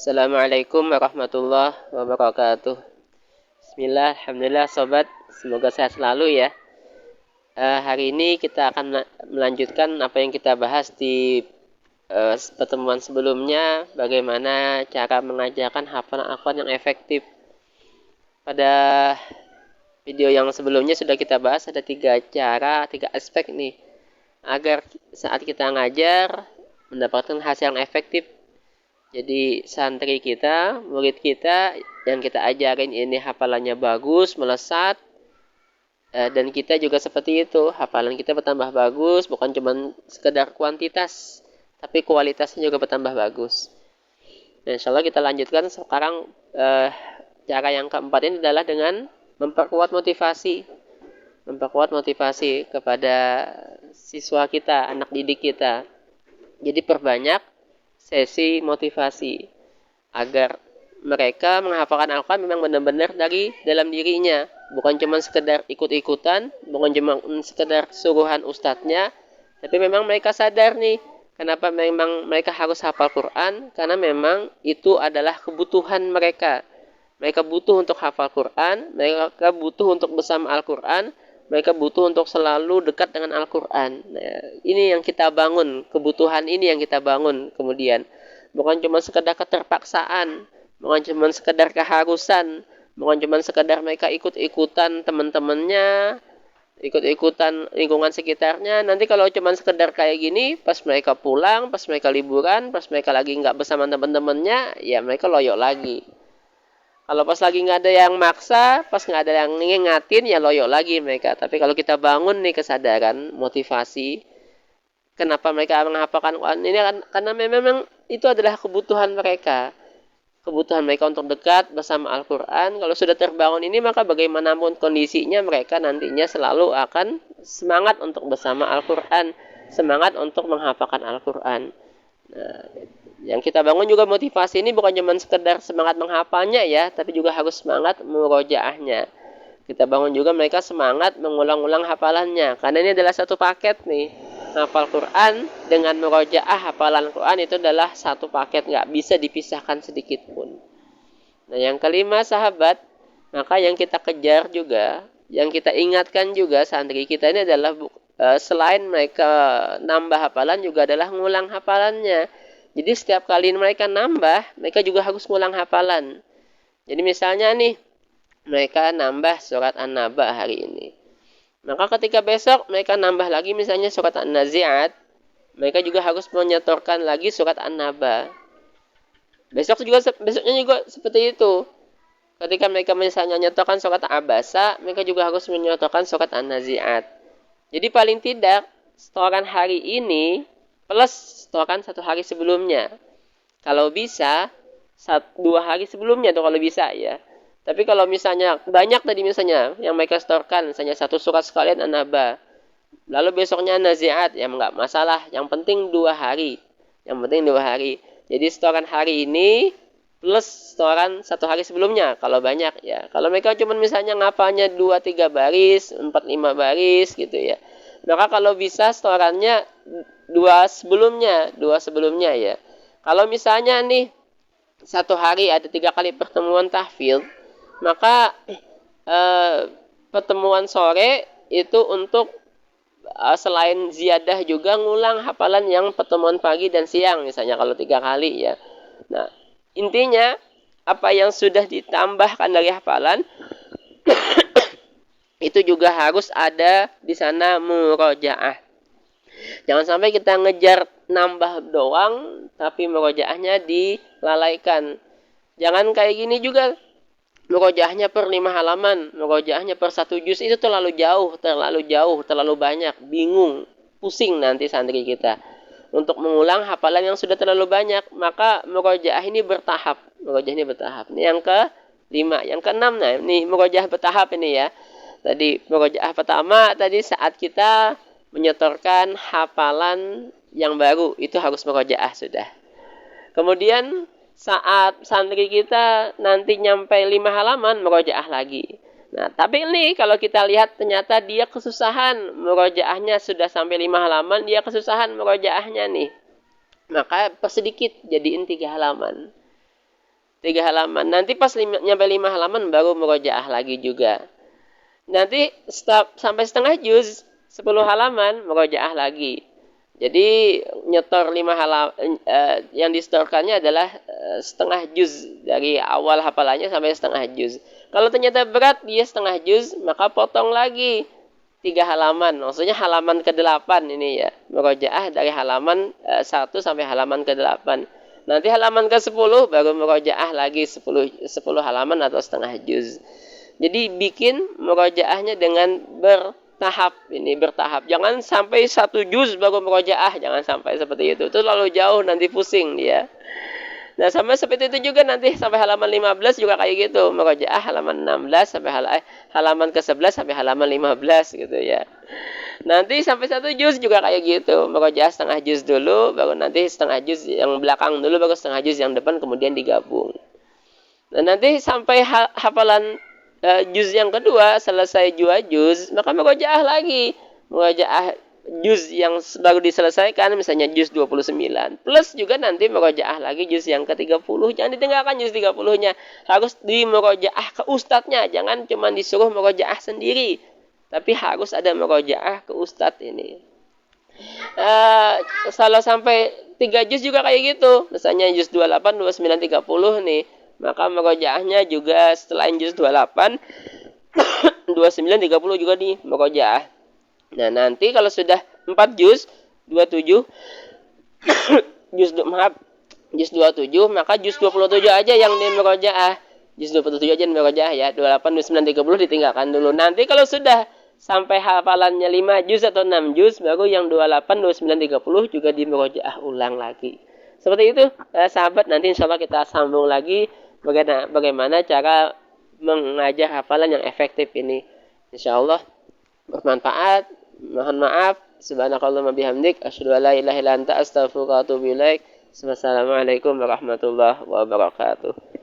Assalamualaikum warahmatullahi wabarakatuh. Bismillah, alhamdulillah sobat, semoga sehat selalu ya. Hari ini kita akan melanjutkan apa yang kita bahas di pertemuan sebelumnya, bagaimana cara mengajarkan hafalan Al-Quran yang efektif. Pada video yang sebelumnya sudah kita bahas ada 3 aspek nih, agar saat kita ngajar mendapatkan hasil yang efektif. Jadi santri kita, murid kita yang kita ajarin ini hafalannya bagus, melesat, dan kita juga seperti itu, hafalan kita bertambah bagus, bukan cuma sekedar kuantitas, tapi kualitasnya juga bertambah bagus. Dan insya Allah kita lanjutkan sekarang. Cara yang keempat ini adalah dengan memperkuat motivasi kepada siswa kita, anak didik kita. Jadi perbanyak sesi motivasi agar mereka menghafalkan Al-Quran memang benar-benar dari dalam dirinya, bukan cuma sekedar ikut-ikutan, bukan cuma sekedar suruhan ustadznya, tapi memang mereka sadar nih, kenapa memang mereka harus hafal Quran, karena memang itu adalah kebutuhan mereka. Mereka butuh untuk hafal Quran, mereka butuh untuk bersama Al-Quran, mereka butuh untuk selalu dekat dengan Al-Quran. Nah, ini yang kita bangun, kebutuhan ini yang kita bangun kemudian. Bukan cuma sekedar keterpaksaan, bukan cuma sekedar keharusan, bukan cuma sekedar mereka ikut-ikutan teman-temannya, ikut-ikutan lingkungan sekitarnya. Nanti kalau cuma sekedar kayak gini, pas mereka pulang, pas mereka liburan, pas mereka lagi nggak bersama teman-temannya, ya mereka loyok lagi. Kalau pas lagi nggak ada yang maksa, pas nggak ada yang ngingatin, ya loyok lagi mereka. Tapi kalau kita bangun nih kesadaran, motivasi, kenapa mereka menghafalkan Quran ini kan karena memang itu adalah kebutuhan mereka. Kebutuhan mereka untuk dekat bersama Al-Quran. Kalau sudah terbangun ini, maka bagaimanapun kondisinya, mereka nantinya selalu akan semangat untuk bersama Al-Quran, semangat untuk menghafalkan Al-Quran. Nah, yang kita bangun juga motivasi ini bukan cuma sekedar semangat menghafalnya ya, tapi juga harus semangat murojaahnya. Kita bangun juga mereka semangat mengulang-ulang hafalannya, karena ini adalah satu paket nih. Hafal Quran dengan murojaah hafalan Quran itu adalah satu paket, nggak bisa dipisahkan sedikit pun. Nah, yang kelima sahabat, maka yang kita kejar juga, yang kita ingatkan juga santri kita ini adalah selain mereka nambah hafalan juga adalah ngulang hafalannya. Jadi setiap kali mereka nambah, mereka juga harus ngulang hafalan. Jadi misalnya nih, mereka nambah surat An-Naba hari ini. Maka ketika besok mereka nambah lagi misalnya surat An-Nazi'at, mereka juga harus menyetorkan lagi surat An-Naba. Besoknya juga seperti itu. Ketika mereka misalnya menyetorkan surat Abasa, mereka juga harus menyetorkan surat An-Nazi'at. Jadi paling tidak setoran hari ini plus setoran 1 hari sebelumnya. Kalau bisa 2 hari sebelumnya tuh kalau bisa ya. Tapi kalau misalnya banyak tadi misalnya yang mereka setorkan, misalnya 1 surat sekalian An-Naba, lalu besoknya Nazi'at, ya nggak masalah. Yang penting 2 hari. Jadi setoran hari ini plus setoran 1 hari sebelumnya kalau banyak ya. Kalau mereka cuma misalnya ngapalnya 2-3 baris, 4-5 baris gitu ya. Maka kalau bisa setorannya 2 sebelumnya ya. Kalau misalnya nih 1 hari ada 3 kali pertemuan tahfidz, maka pertemuan sore itu untuk selain ziyadah juga ngulang hafalan yang pertemuan pagi dan siang misalnya kalau 3 kali ya. Nah, intinya apa yang sudah ditambahkan dari hafalan itu juga harus ada di sana murojaah. Jangan sampai kita ngejar nambah doang, tapi murojaahnya dilalaikan. Jangan kayak gini juga, murojaahnya per 5 halaman, murojaahnya per 1 juz, itu terlalu jauh, terlalu banyak, bingung, pusing nanti santri kita. Untuk mengulang hafalan yang sudah terlalu banyak, maka murojaah ini bertahap. Ini yang ke-5, yang ke-6, nah ini murojaah bertahap ini ya. Tadi murojaah pertama tadi saat kita menyetorkan hafalan yang baru, itu harus murojaah sudah. Kemudian saat santri kita nanti nyampe 5 halaman, murojaah lagi. Nah, tapi ini kalau kita lihat ternyata dia kesusahan, murojaahnya sudah sampai 5 halaman, dia kesusahan murojaahnya nih. Maka persedikit, jadiin 3 halaman. 3 halaman. Nanti pas nyampe 5 halaman baru murojaah lagi juga. Nanti sampai setengah juz, 10 halaman murojaah lagi. Jadi nyetor 5 halaman, yang disetorkannya adalah setengah juz dari awal hafalannya sampai setengah juz. Kalau ternyata berat dia setengah juz, maka potong lagi 3 halaman. Maksudnya halaman ke-8 ini ya. Murojaah dari halaman 1 sampai halaman ke-8. Nanti halaman ke-10 baru murojaah lagi 10 halaman atau setengah juz. Jadi bikin murojaahnya dengan bertahap, ini bertahap. Jangan sampai 1 juz baru murojaah, jangan sampai seperti itu. Itu terlalu jauh, nanti pusing dia. Nah, sama seperti itu juga nanti sampai halaman 15 juga kayak gitu. Murojaah halaman 16 sampai halaman ke-11 sampai halaman 15 gitu ya. Nanti sampai 1 juz juga kayak gitu. Murojaah setengah juz dulu, baru nanti setengah juz yang belakang dulu, baru setengah juz yang depan kemudian digabung. Nah, nanti sampai hafalan juz yang kedua selesai 2 juz, maka murojaah lagi. Murojaah juz yang baru diselesaikan misalnya juz 29. Plus juga nanti murojaah lagi juz yang ke-30. Jangan ditinggalkan juz 30-nya. Harus dimurojaah ke ustadznya, jangan cuma disuruh murojaah sendiri. Tapi harus ada murojaah ke ustadz ini. Kalau sampai 3 juz juga kayak gitu. Misalnya juz 28, 29, 30 nih. Maka murojaahnya juga setelah juz 28, 29, 30 juga nih murojaah. Nah, nanti kalau sudah 4 juz, 27, juz 27, maka juz 27 aja yang di murojaah. Juz 27 aja yang murojaah ya. 28, 29, 30 ditinggalkan dulu. Nanti kalau sudah sampai hafalannya 5 juz atau 6 juz, baru yang 28, 29, 30 juga di murojaah ulang lagi. Seperti itu, sahabat. Nanti insya Allah kita sambung lagi bagaimana cara mengajar hafalan yang efektif ini. Insya Allah bermanfaat. Mohon maaf. Subhanakallahumma bihamdik. Asyhadu an la ilaha illa anta astaghfiruka wa atubu ilaik. Wassalamualaikum warahmatullahi wabarakatuh.